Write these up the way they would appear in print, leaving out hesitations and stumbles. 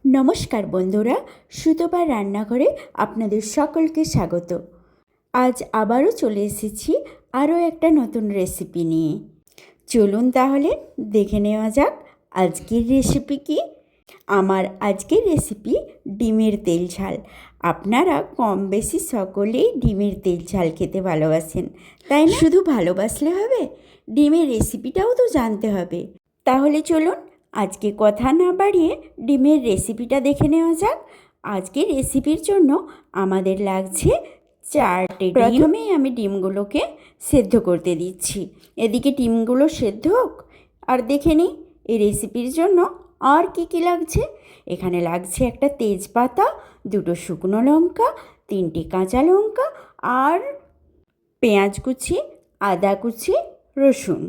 নমস্কার বন্ধুরা, সুতপা রান্নাঘরে আপনাদের সকলকে স্বাগত। আজ আবারও চলে এসেছি আরও একটা নতুন রেসিপি নিয়ে। চলুন তাহলে দেখে নেওয়া যাক আজকের রেসিপি কি। আমার আজকের রেসিপি ডিমের তেল ঝাল। আপনারা কম বেশি সকলেই ডিমের তেল ঝাল খেতে ভালোবাসেন, তাই না? শুধু ভালোবাসলে হবে, ডিমের রেসিপিটাও তো জানতে হবে। তাহলে চলুন আজকে কথা না বাড়িয়ে ডিমের রেসিপিটা দেখে নেওয়া যাক। আজকের রেসিপির জন্য আমাদের লাগছে 4টে ডিম। প্রথমেই আমি ডিমগুলোকে সেদ্ধ করতে দিচ্ছি। এদিকে ডিমগুলো সেদ্ধ হোক, আর দেখে নিই এই রেসিপির জন্য আর কি কি লাগছে। এখানে লাগছে একটা তেজপাতা, 2টো শুকনো লঙ্কা, 3টে কাঁচা লঙ্কা, আর পেঁয়াজ কুচি, আদা কুচি, রসুন,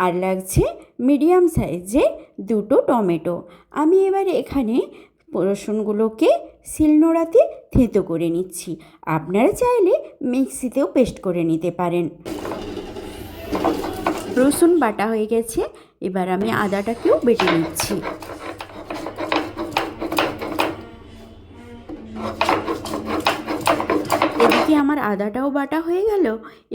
আর লাগছে মিডিয়াম সাইজের 2টো টমেটো। আমি এবার এখানে রসুনগুলোকে শিলনোড়াতে থেঁতো করে নিচ্ছি। আপনারা চাইলে মিক্সিতেও পেস্ট করে নিতে পারেন। রসুন বাটা হয়ে গেছে, এবার আমি আদাটাকেও বেটে নিচ্ছি। এদিকে আমার আদাটাও বাটা হয়ে গেল।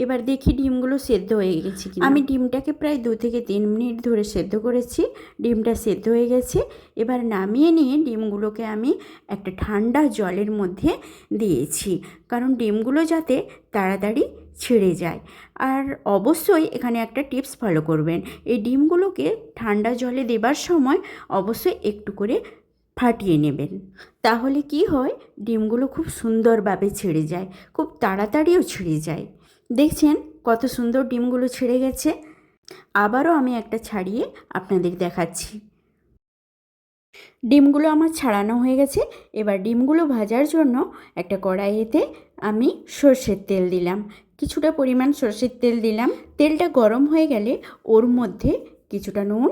এবার দেখি ডিমগুলো সেদ্ধ হয়ে গেছে কি। আমি ডিমটাকে প্রায় 2 থেকে 3 মিনিট ধরে সেদ্ধ করেছি। ডিমটা সেদ্ধ হয়ে গেছে। এবার নামিয়ে নিয়ে ডিমগুলোকে আমি একটা ঠান্ডা জলের মধ্যে দিয়েছি, কারণ ডিমগুলো যাতে তাড়াতাড়ি ছেড়ে যায়। আর অবশ্যই এখানে একটা টিপস ফলো করবেন, এই ডিমগুলোকে ঠান্ডা জলে দেবার সময় অবশ্যই একটু করে ফাটিয়ে নেবেন। তাহলে কি হয়, ডিমগুলো খুব সুন্দরভাবে ছেড়ে যায়, খুব তাড়াতাড়িও ছেড়ে যায়। দেখছেন কত সুন্দর ডিমগুলো ছেড়ে গেছে। আবারও আমি একটা ছাড়িয়ে আপনাদের দেখাচ্ছি। ডিমগুলো আমার ছাড়ানো হয়ে গেছে। এবার ডিমগুলো ভাজার জন্য একটা কড়াইতে আমি সর্ষের তেল দিলাম, কিছুটা পরিমাণ সর্ষের তেল দিলাম। তেলটা গরম হয়ে গেলে ওর মধ্যে কিছুটা নুন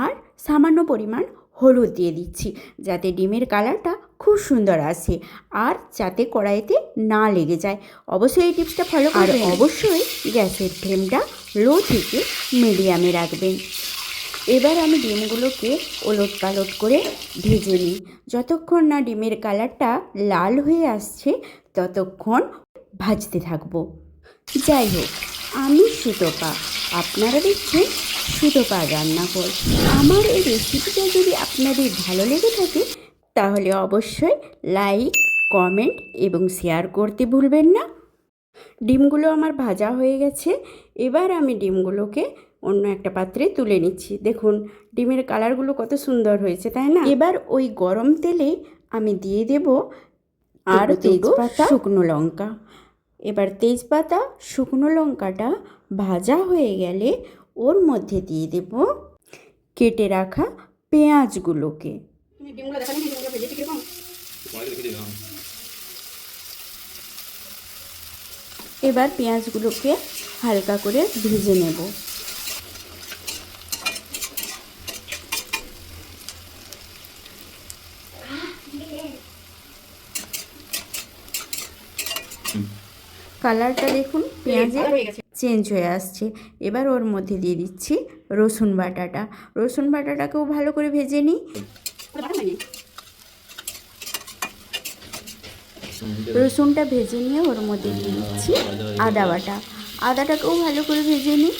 আর সামান্য পরিমাণ হলুদ দিয়ে দিচ্ছি, যাতে ডিমের কালারটা খুব সুন্দর আসে আর যাতে কড়াইতে না লেগে যায়। অবশ্যই এই টিপসটা ফলো করবেন। আর অবশ্যই গ্যাসের ফ্লেমটা লো থেকে মিডিয়ামে রাখবেন। এবার আমি ডিমগুলোকে ওলট পালট করে ভেজে নিই। যতক্ষণ না ডিমের কালারটা লাল হয়ে আসছে ততক্ষণ ভাজতে থাকবো। যাই হোক, আমি সুতপা, আপনারা দেখছেন সুতপা রান্নাঘর। আমার এই রেসিপিটা যদি আপনাদের ভালো লেগে থাকে তাহলে অবশ্যই লাইক, কমেন্ট এবং শেয়ার করতে ভুলবেন না। ডিমগুলো আমার ভাজা হয়ে গেছে। এবার আমি ডিমগুলোকে অন্য একটা পাত্রে তুলে নিচ্ছি। দেখুন ডিমের কালারগুলো কত সুন্দর হয়েছে, তাই না? এবার ওই গরম তেলে আমি দিয়ে দেব আর তেজপাতা, শুকনো লঙ্কা। এবার তেজপাতা, শুকনো লঙ্কাটা ভাজা হয়ে গেলে ওর মধ্যে দিয়ে দেব কেটে রাখা পেঁয়াজগুলোকে। এবার পেঁয়াজগুলোকে হালকা করে ভেজে নেব। কালারটা দেখুন পেঁয়াজের চেঞ্জ হয়ে আসছে। এবার ওর মধ্যে দিয়ে দিচ্ছি রসুন বাটাটা। রসুন বাটাটাকেও ভালো করে ভেজে নিই। রসুনটা ভেজে নিয়ে ওর মধ্যে দিয়ে দিচ্ছি আদা বাটা। আদাটাকেও ভালো করে ভেজে নিই।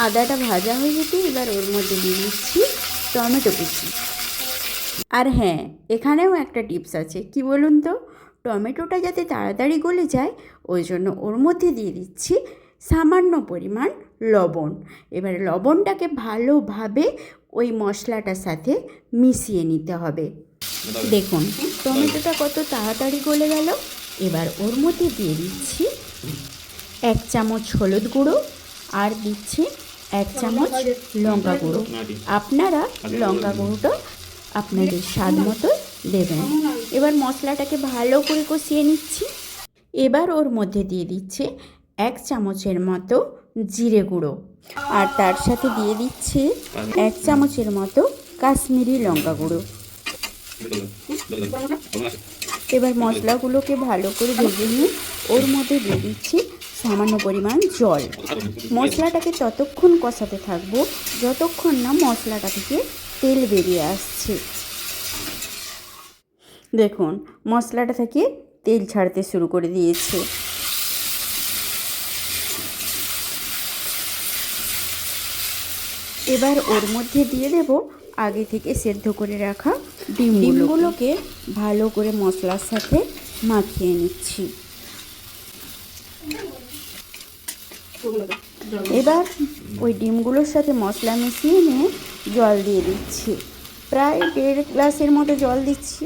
আদাটা ভাজা হয়ে যেতে এবার ওর মধ্যে দিয়ে দিচ্ছি টমেটো কুচি। আর হ্যাঁ, এখানেও একটা টিপস আছে, কি বলুন তো, টমেটোটা যাতে তাড়াতাড়ি গলে যায় ওই জন্য ওর মধ্যে দিয়ে দিচ্ছি সামান্য পরিমাণ লবণ। এবার লবণটাকে ভালোভাবে ওই মশলাটার সাথে মিশিয়ে নিতে হবে। দেখুন টমেটোটা কত তাড়াতাড়ি গলে গেল। এবার ওর মধ্যে দিয়ে দিচ্ছি 1 চামচ হলুদ গুঁড়ো আর দিচ্ছি 1 চামচ লঙ্কা গুঁড়ো। আপনারা লঙ্কা গুঁড়োটা আপনাদের স্বাদ মতো দেবেন। এবার মশলাটাকে ভালো করে কষিয়ে নিচ্ছি। এবার ওর মধ্যে দিয়ে দিচ্ছি 1 চামচের মতো জিরে গুঁড়ো, আর তার সাথে দিয়ে দিচ্ছি 1 চামচের মতো কাশ্মীরি লঙ্কা গুঁড়ো। এবার মশলাগুলোকে ভালো করে ভেজে নিয়ে ওর মধ্যে দিয়ে দিচ্ছি সামান্য পরিমাণ জল। মশলাটাকে ততক্ষণ কষাতে থাকবো যতক্ষণ না মশলাটা থেকে তেল বেরিয়ে আসছে। দেখুন মশলাটা থেকে তেল ছাড়তে শুরু করে দিয়েছে। এবার ওর মধ্যে দিয়ে দেব আগে থেকে সেদ্ধ করে রাখা ডিমগুলোকে ভালো করে মশলার সাথে মাখিয়ে নিচ্ছি। এবার ওই ডিমগুলোর সাথে মশলা মিশিয়ে নিয়ে জল দিয়ে দিচ্ছি। প্রায় 1.5 গ্লাসের মতো জল দিচ্ছি।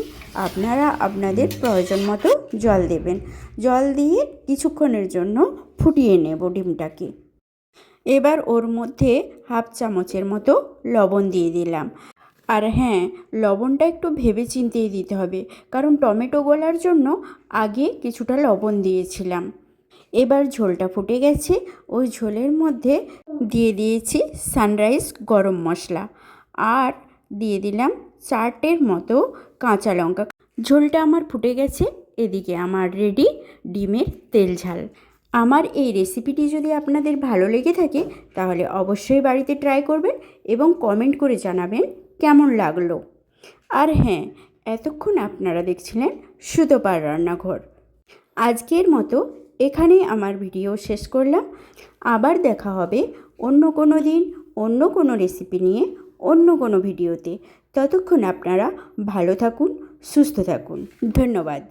আপনারা আপনাদের প্রয়োজন মতো জল দেবেন। জল দিয়ে কিছুক্ষণের জন্য ফুটিয়ে নেব ডিমটাকে। এবার ওর মধ্যে 1/2 চামচের মতো লবণ দিয়ে দিলাম। আর হ্যাঁ, লবণটা একটু ভেবে চিন্তেই দিতে হবে, কারণ টমেটো গলার জন্য আগে কিছুটা লবণ দিয়েছিলাম। এবার ঝোলটা ফুটে গেছে। ওই ঝোলের মধ্যে দিয়ে দিয়েছি সানরাইজ গরম মশলা আর দিয়ে দিলাম 4টের মতো কাঁচা লঙ্কা। ঝোলটা আমার ফুটে গেছে। এদিকে আমার রেডি ডিমের তেল ঝাল। আমার এই রেসিপিটি যদি আপনাদের ভালো লেগে থাকে তাহলে অবশ্যই বাড়িতে ট্রাই করবেন এবং কমেন্ট করে জানাবেন কেমন লাগলো। আর হ্যাঁ, এতক্ষণ আপনারা দেখছিলেন সুতোপার রান্নাঘর। আজকের মতো এখানেই আমার ভিডিও শেষ করলাম। আবার দেখা হবে অন্য কোনো দিন অন্য কোনো রেসিপি নিয়ে অন্য কোনো ভিডিওতে। ততক্ষণ আপনারা ভালো থাকুন, সুস্থ থাকুন। ধন্যবাদ।